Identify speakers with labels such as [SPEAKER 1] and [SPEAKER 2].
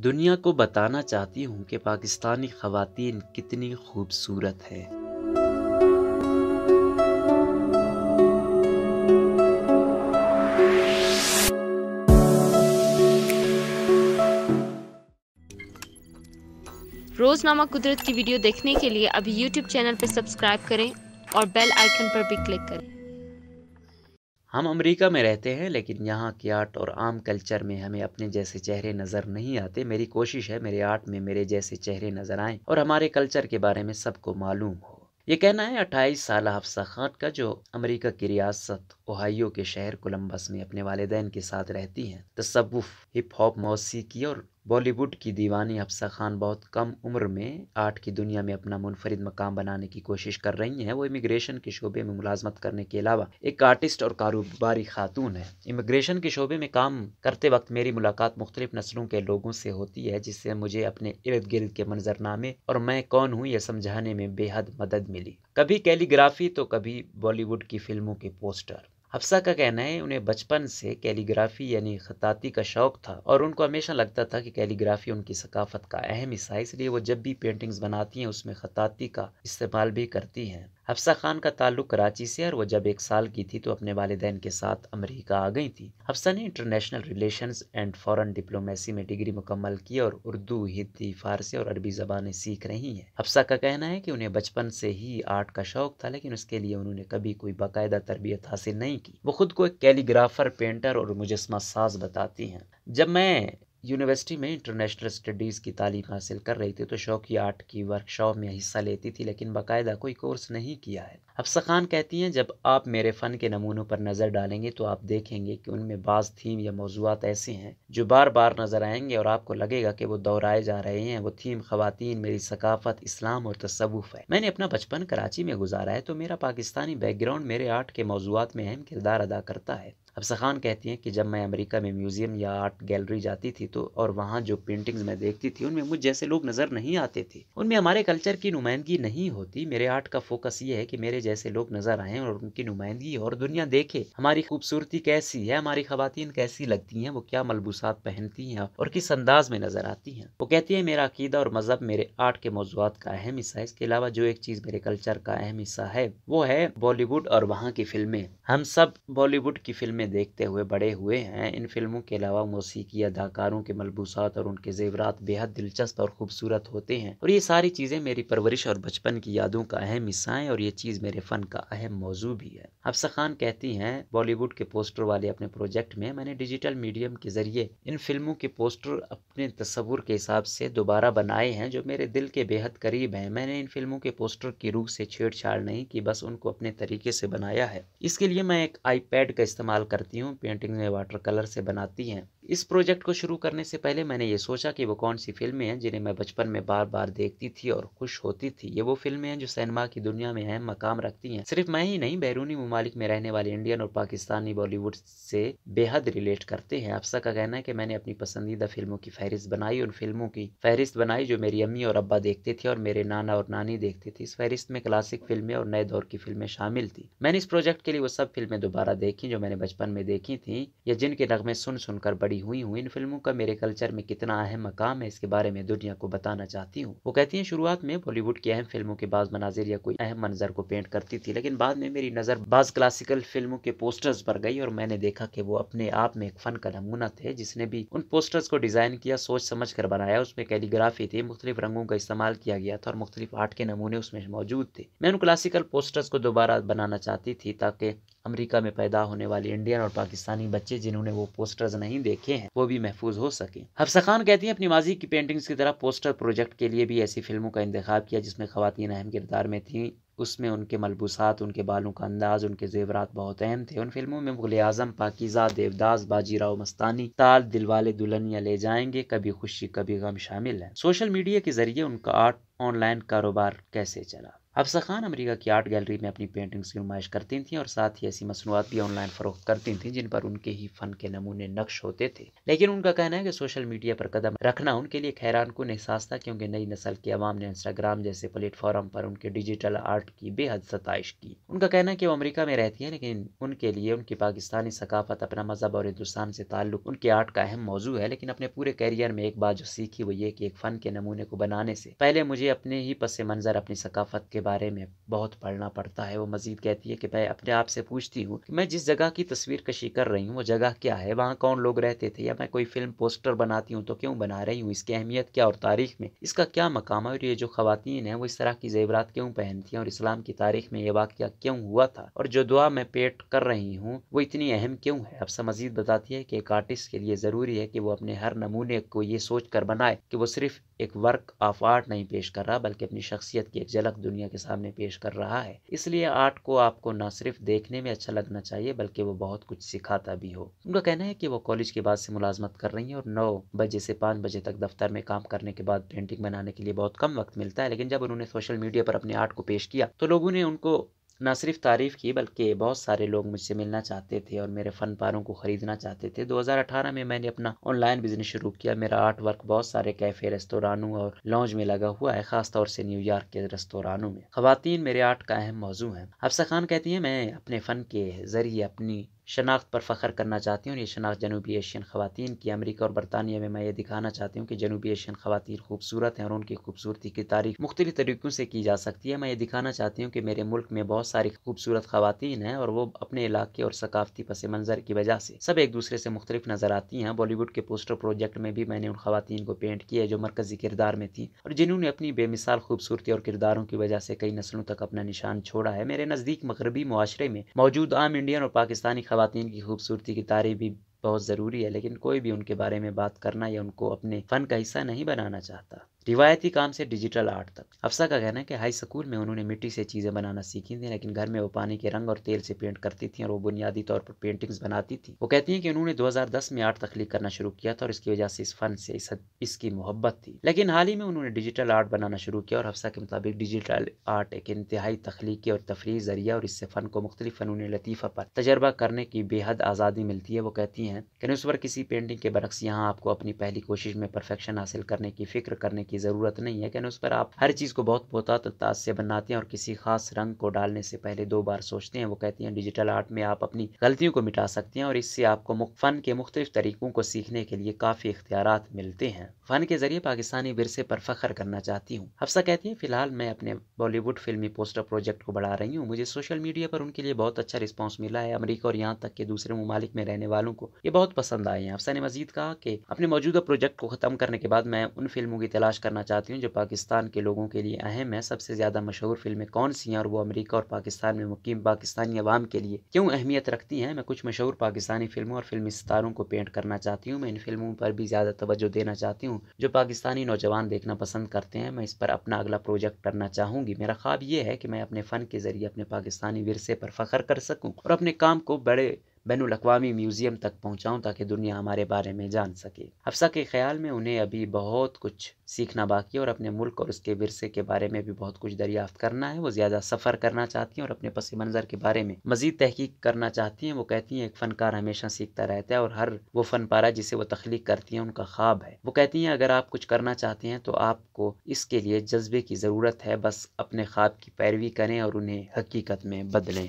[SPEAKER 1] دنیا کو بتانا چاہتی ہوں کہ پاکستانی خواتین کتنی خوبصورت ہیں۔
[SPEAKER 2] روزنامہ قدرت کی ویڈیو دیکھنے کے لیے ابھی یوٹیوب چینل پر سبسکرائب کریں اور بیل آئیکن پر بھی کلک کریں۔
[SPEAKER 1] ہم امریکہ میں رہتے ہیں لیکن یہاں کے آرٹ اور عام کلچر میں ہمیں اپنے جیسے چہرے نظر نہیں آتے۔ میری کوشش ہے میرے آرٹ میں میرے جیسے چہرے نظر آئیں اور ہمارے کلچر کے بارے میں سب کو معلوم ہو۔ یہ کہنا ہے 28 سالہ حفصہ خان کا، جو امریکہ کی ریاست اوہایو کے شہر کولمبس میں اپنے والدین کے ساتھ رہتی ہیں۔ تصوف، ہپ ہاپ، موسیقی اور بالی ووڈ کی دیوانی حفصہ خان بہت کم عمر میں آرٹ کی دنیا میں اپنا منفرد مقام بنانے کی کوشش کر رہی ہیں۔ وہ امیگریشن کے شعبے میں ملازمت کرنے کے علاوہ ایک آرٹسٹ اور کاروباری خاتون ہے۔ امیگریشن کے شعبے میں کام کرتے وقت میری ملاقات مختلف نسلوں کے لوگوں سے ہوتی ہے، جس سے مجھے اپنے ارد گرد کے منظرنامے اور میں کون ہوں یہ سمجھانے میں بے حد مدد ملی۔ کبھی کیلی گرافی تو کبھی بالی ووڈ کی فلموں کے پوسٹر۔ حفصہ کا کہنا ہے انہیں بچپن سے کیلی گرافی یعنی خطاطی کا شوق تھا اور ان کو ہمیشہ لگتا تھا کہ کیلی گرافی ان کی ثقافت کا اہم حصہ ہے، اس لیے وہ جب بھی پینٹنگز بناتی ہیں اس میں خطاطی کا استعمال بھی کرتی ہیں۔ حفصہ خان کا تعلق کراچی سے ہے اور وہ جب 1 سال کی تھی تو اپنے والدین کے ساتھ امریکہ آ گئی تھی۔ حفصہ نے international relations and foreign diplomacy میں ڈگری مکمل کی اور اردو، ہندی، فارسی اور عربی زبانیں سیکھ رہی ہیں۔ حفصہ کا کہنا ہے کہ انہیں بچپن سے ہی آرٹ کا شوق تھا لیکن اس کے لیے انہوں نے کبھی کوئی باقاعدہ تربیت حاصل نہیں کی۔ وہ خود کو ایک کیلی گرافر، پینٹر اور مجسمہ ساز بتاتی ہیں۔ جب میں یونیورسٹی میں انٹرنیشنل اسٹڈیز کی تعلیم حاصل کر رہی تھی تو شوقی آرٹ کی ورکشاپ میں حصہ لیتی تھی لیکن باقاعدہ کوئی کورس نہیں کیا ہے۔ حفصہ خان کہتی ہیں جب آپ میرے فن کے نمونوں پر نظر ڈالیں گے تو آپ دیکھیں گے کہ ان میں بعض تھیم یا موضوعات ایسے ہیں جو بار بار نظر آئیں گے اور آپ کو لگے گا کہ وہ دہرائے جا رہے ہیں۔ وہ تھیم خواتین، میری ثقافت، اسلام اور تصوف ہے۔ میں نے اپنا بچپن کراچی میں گزارا ہے تو میرا پاکستانی بیک گراؤنڈ میرے آرٹ کے موضوعات میں اہم کردار ادا کرتا ہے۔ حفصہ خان کہتی ہیں کہ جب میں امریکہ میں میوزیم یا آرٹ گیلری جاتی تھی تو اور وہاں جو پینٹنگز میں دیکھتی تھی ان میں مجھ جیسے لوگ نظر نہیں آتے تھے، ان میں ہمارے کلچر کی نمائندگی نہیں ہوتی۔ میرے آرٹ کا فوکس یہ ہے کہ میرے جیسے لوگ نظر آئیں اور ان کی نمائندگی اور دنیا دیکھے ہماری خوبصورتی کیسی ہے، ہماری خواتین کیسی لگتی ہیں، وہ کیا ملبوسات پہنتی ہیں اور کس انداز میں نظر آتی ہیں۔ وہ کہتی ہیں میرا عقیدہ اور مذہب میرے آرٹ کے موضوعات کا اہم حصہ ہے۔ اس کے علاوہ جو ایک چیز میرے کلچر کا اہم حصہ ہے وہ ہے بالی ووڈ اور وہاں کی فلمیں۔ ہم سب بالی ووڈ کی فلمیں دیکھتے ہوئے بڑے ہوئے ہیں۔ ان فلموں کے علاوہ موسیقی، اداکاروں کے ملبوسات اور ان کے زیورات بے حد دلچسپ اور خوبصورت ہوتے ہیں اور یہ ساری چیزیں میری پرورش اور بچپن کی یادوں کا اہم حصہ ہیں اور یہ چیز میرے فن کا اہم موضوع بھی ہے۔ حفصہ خان کہتی ہیں بالی ووڈ کے پوسٹر والے اپنے پروجیکٹ میں نے ڈیجیٹل میڈیم کے ذریعے ان فلموں کے پوسٹر اپنے تصور کے حساب سے دوبارہ بنائے ہیں جو میرے دل کے بے حد قریب ہیں۔ میں نے ان فلموں کے پوسٹر کی روح سے چھیڑ چھاڑ نہیں کی، بس ان کو اپنے طریقے سے بنایا ہے۔ اس کے لیے میں ایک آئی پیڈ کا استعمال کرتی ہوں۔ پینٹنگ میں واٹر کلر سے بناتی ہیں۔ اس پروجیکٹ کو شروع کرنے سے پہلے میں نے یہ سوچا کہ وہ کون سی فلمیں ہیں جنہیں میں بچپن میں بار بار دیکھتی تھی اور خوش ہوتی تھی۔ یہ وہ فلمیں ہیں جو سینما کی دنیا میں اہم مقام رکھتی ہیں۔ صرف میں ہی نہیں، بیرونی ممالک میں رہنے والے انڈین اور پاکستانی بالی ووڈ سے بے حد ریلیٹ کرتے ہیں۔ حفصہ کا کہنا ہے کہ میں نے اپنی پسندیدہ فلموں کی فہرست بنائی، ان فلموں کی فہرست بنائی جو میری امی اور ابا دیکھتے تھے اور میرے نانا اور نانی دیکھتے تھے۔ اس فہرست میں کلاسک فلمیں اور نئے دور کی فلمیں شامل تھیں۔ میں نے اس پروجیکٹ کے لیے وہ سب فلمیں دوبارہ دیکھی جو میں نے بچپن میں دیکھی تھیں یا جن کے نغمے سن سن کر بڑی ہوئی ہوں۔ ان فلموں کا میرے کلچر میں کتنا اہم مقام ہے اس کے بارے میں دنیا کو بتانا چاہتی ہوں۔ وہ کہتی ہیں شروعات میں بالی ووڈ کی اہم فلموں کے بعض مناظر یا کوئی اہم منظر کو پینٹ کرتی تھی لیکن بعد میں میری نظر بعض کلاسیکل فلموں کے پوسٹرز پر گئی اور میں نے دیکھا کہ وہ اپنے آپ میں ایک فن کا نمونہ تھے۔ جس نے بھی ان پوسٹرز کو ڈیزائن کیا سوچ سمجھ کر بنایا۔ اس میں کیلی گرافی تھی، مختلف رنگوں کا استعمال کیا گیا تھا اور مختلف آرٹ کے نمونے اس میں موجود تھے۔ میں ان کلاسیکل پوسٹرز کو دوبارہ بنانا چاہتی تھی تاکہ امریکہ میں پیدا ہونے والے انڈین اور پاکستانی بچے جنہوں نے وہ پوسٹرز نہیں دیکھے ہیں وہ بھی محفوظ ہو سکیں۔ حفصہ خان کہتی ہیں اپنی ماضی کی پینٹنگز کی طرح پوسٹر پروجیکٹ کے لیے بھی ایسی فلموں کا انتخاب کیا جس میں خواتین اہم کردار میں تھیں۔ اس میں ان کے ملبوسات، ان کے بالوں کا انداز، ان کے زیورات بہت اہم تھے۔ ان فلموں میں مغل اعظم، پاکیزہ، دیوداس، باجی راؤ مستانی، تال، دلوالے دلہنیا لے جائیں گے، کبھی خوشی کبھی غم شامل ہیں۔ سوشل میڈیا کے ذریعے ان کا آرٹ آن لائن کاروبار کیسے چلا؟ حفصہ خان امریکہ کی آرٹ گیلری میں اپنی پینٹنگز کی نمائش کرتی تھیں اور ساتھ ہی ایسی مصنوعات بھی آن لائن فروخت کرتی تھیں جن پر ان کے ہی فن کے نمونے نقش ہوتے تھے، لیکن ان کا کہنا ہے کہ سوشل میڈیا پر قدم رکھنا ان کے لیے ایک حیران کن احساس تھا، کیونکہ نئی نسل کے عوام نے انسٹاگرام جیسے پلیٹ فارم پر ان کے ڈیجیٹل آرٹ کی بے حد ستائش کی۔ ان کا کہنا ہے کہ وہ امریکہ میں رہتی ہیں، لیکن ان کے لیے ان کی پاکستانی ثقافت، اپنا مذہب اور ہندوستان سے تعلق ان کے آرٹ کا اہم موضوع ہے، لیکن اپنے پورے کیریئر میں ایک بات جو سیکھی وہ یہ کہ ایک فن کے نمونے کو بنانے سے پہلے مجھے اپنے ہی پس منظر، اپنی ثقافت کے بارے میں بہت پڑھنا پڑتا ہے۔ وہ مزید کہتی ہے کہ میں اپنے آپ سے پوچھتی ہوں کہ میں جس جگہ کی تصویر کشی کر رہی ہوں وہ جگہ کیا ہے، وہاں کون لوگ رہتے تھے، یا میں کوئی فلم پوسٹر بناتی ہوں تو کیوں بنا رہی ہوں، اس کی اہمیت کیا اور تاریخ میں اس کا کیا مقام ہے، اور یہ جو خواتین ہیں وہ اس طرح کی زیورات کیوں پہنتی ہیں، اور اسلام کی تاریخ میں یہ واقعہ کیوں ہوا تھا، اور جو دعا میں پیٹ کر رہی ہوں وہ اتنی اہم کیوں ہے۔ حفصہ مزید بتاتی ہے کہ ایک آرٹسٹ کے لیے ضروری ہے کہ وہ اپنے ہر نمونے کو یہ سوچ کر بنائے کہ وہ صرف ایک ورک آف آرٹ نہیں پیش کر رہا، بلکہ اپنی شخصیت کی ایک جھلک دنیا کے سامنے پیش کر رہا ہے۔ اس لیے آرٹ کو آپ کو نہ صرف دیکھنے میں اچھا لگنا چاہیے بلکہ وہ بہت کچھ سکھاتا بھی ہو۔ ان کا کہنا ہے کہ وہ کالج کے بعد سے ملازمت کر رہی ہیں اور 9 بجے سے 5 بجے تک دفتر میں کام کرنے کے بعد پینٹنگ بنانے کے لیے بہت کم وقت ملتا ہے، لیکن جب انہوں نے سوشل میڈیا پر اپنے آرٹ کو پیش کیا تو لوگوں نے ان کو نہ صرف تعریف کی بلکہ بہت سارے لوگ مجھ سے ملنا چاہتے تھے اور میرے فن پاروں کو خریدنا چاہتے تھے۔ 2018 میں نے اپنا آن لائن بزنس شروع کیا۔ میرا آرٹ ورک بہت سارے کیفے، ریستورانوں اور لاؤنج میں لگا ہوا ہے، خاص طور سے نیو یارک کے ریستورانوں میں۔ خواتین میرے آرٹ کا اہم موضوع ہیں۔ حفصہ خان کہتی ہیں میں اپنے فن کے ذریعے اپنی شناخت پر فخر کرنا چاہتی ہوں، اور یہ شناخت جنوبی ایشین خواتین کی۔ امریکہ اور برطانیہ میں یہ دکھانا چاہتی ہوں کہ جنوبی ایشین خواتین خوبصورت ہیں اور ان کی خوبصورتی کی تعریف مختلف طریقوں سے کی جا سکتی ہے۔ میں یہ دکھانا چاہتی ہوں کہ میرے ملک میں بہت ساری خوبصورت خواتین ہیں اور وہ اپنے علاقے اور ثقافتی پس منظر کی وجہ سے سب ایک دوسرے سے مختلف نظر آتی ہیں۔ بالی ووڈ کے پوسٹر پروجیکٹ میں بھی میں نے ان خواتین کو پینٹ کیا جو مرکزی کردار میں تھیں اور جنہوں نے اپنی بے مثال خوبصورتی اور کرداروں کی وجہ سے کئی نسلوں تک اپنا نشان چھوڑا ہے۔ میرے نزدیک مغربی معاشرے میں موجود عام انڈین اور پاکستانی خواتین کی خوبصورتی کی تعریف بھی بہت ضروری ہے، لیکن کوئی بھی ان کے بارے میں بات کرنا یا ان کو اپنے فن کا حصہ نہیں بنانا چاہتا۔ روایتی کام سے ڈیجیٹل آرٹ تک۔ حفصہ کا کہنا ہے کہ ہائی اسکول میں انہوں نے مٹی سے چیزیں بنانا سیکھی تھیں، لیکن گھر میں وہ پانی کے رنگ اور تیل سے پینٹ کرتی تھیں اور وہ بنیادی طور پر پینٹنگز بناتی تھیں۔ وہ کہتی ہیں کہ انہوں نے 2010 میں آرٹ تخلیق کرنا شروع کیا تھا اور اس کی وجہ سے اس فن سے اس کی محبت تھی، لیکن حال ہی میں انہوں نے ڈیجیٹل آرٹ بنانا شروع کیا، اور حفصہ کے مطابق ڈیجیٹل آرٹ ایک انتہائی تخلیقی اور تفریحی ذریعہ، اور اس سے فن کو مختلف فنون لطیفہ پر تجربہ کرنے کی بے حد آزادی ملتی ہے۔ وہ کہتی ہیں کہ اس پر کسی پینٹنگ کے برعکس یہاں آپ کو اپنی پہلی کوشش میں پرفیکشن حاصل کرنے کی فکر کرنے کی ضرورت نہیں ہے، کہ اس پر آپ ہر چیز کو بہت محتاط سے بناتے ہیں اور کسی خاص رنگ کو ڈالنے سے پہلے 2 بار سوچتے ہیں۔ وہ کہتی ہیں ڈیجیٹل آرٹ میں آپ اپنی غلطیوں کو مٹا سکتے ہیں اور اس سے آپ کو فن کے مختلف طریقوں کو سیکھنے کے لیے کافی اختیارات ملتے ہیں۔ فن کے ذریعے پاکستانی ورثے پر فخر کرنا چاہتی ہوں۔ حفصہ کہتی ہیں فی الحال میں اپنے بالی ووڈ فلمی پوسٹر پروجیکٹ کو بڑھا رہی ہوں۔ مجھے سوشل میڈیا پر ان کے لیے بہت اچھا رسپانس ملا ہے۔ امریکہ اور یہاں تک کہ دوسرے ممالک میں رہنے والوں کو یہ بہت پسند آئے ہیں۔ حفصہ نے مزید کہا کہ اپنے موجودہ پروجیکٹ کو ختم کرنے کے بعد میں ان فلموں کی تلاش کرنا چاہتی ہوں جو پاکستان کے لوگوں کے لیے اہم ہے۔ سب سے زیادہ مشہور فلمیں کون سی ہیں اور وہ امریکہ اور پاکستان میں مقیم پاکستانی عوام کے لیے کیوں اہمیت رکھتی ہیں؟ میں کچھ مشہور پاکستانی فلموں اور فلمی ستاروں کو پینٹ کرنا چاہتی ہوں۔ میں ان فلموں پر بھی زیادہ توجہ دینا چاہتی ہوں جو پاکستانی نوجوان دیکھنا پسند کرتے ہیں۔ میں اس پر اپنا اگلا پروجیکٹ کرنا چاہوں گی۔ میرا خواب یہ ہے کہ میں اپنے فن کے ذریعے اپنے پاکستانی ورثے پر فخر کر سکوں اور اپنے کام کو بڑے بین الاقوامی میوزیم تک پہنچاؤں تاکہ دنیا ہمارے بارے میں جان سکے۔ حفصہ کے خیال میں انہیں ابھی بہت کچھ سیکھنا باقی ہے اور اپنے ملک اور اس کے ورثے کے بارے میں بھی بہت کچھ دریافت کرنا ہے۔ وہ زیادہ سفر کرنا چاہتی ہیں اور اپنے پس منظر کے بارے میں مزید تحقیق کرنا چاہتی ہیں۔ وہ کہتی ہیں ایک فنکار ہمیشہ سیکھتا رہتا ہے اور ہر وہ فن پارہ جسے وہ تخلیق کرتی ہیں ان کا خواب ہے۔ وہ کہتی ہیں اگر آپ کچھ کرنا چاہتے ہیں تو آپ کو اس کے لیے جذبے کی ضرورت ہے، بس اپنے خواب کی پیروی کریں اور انہیں حقیقت میں بدلیں۔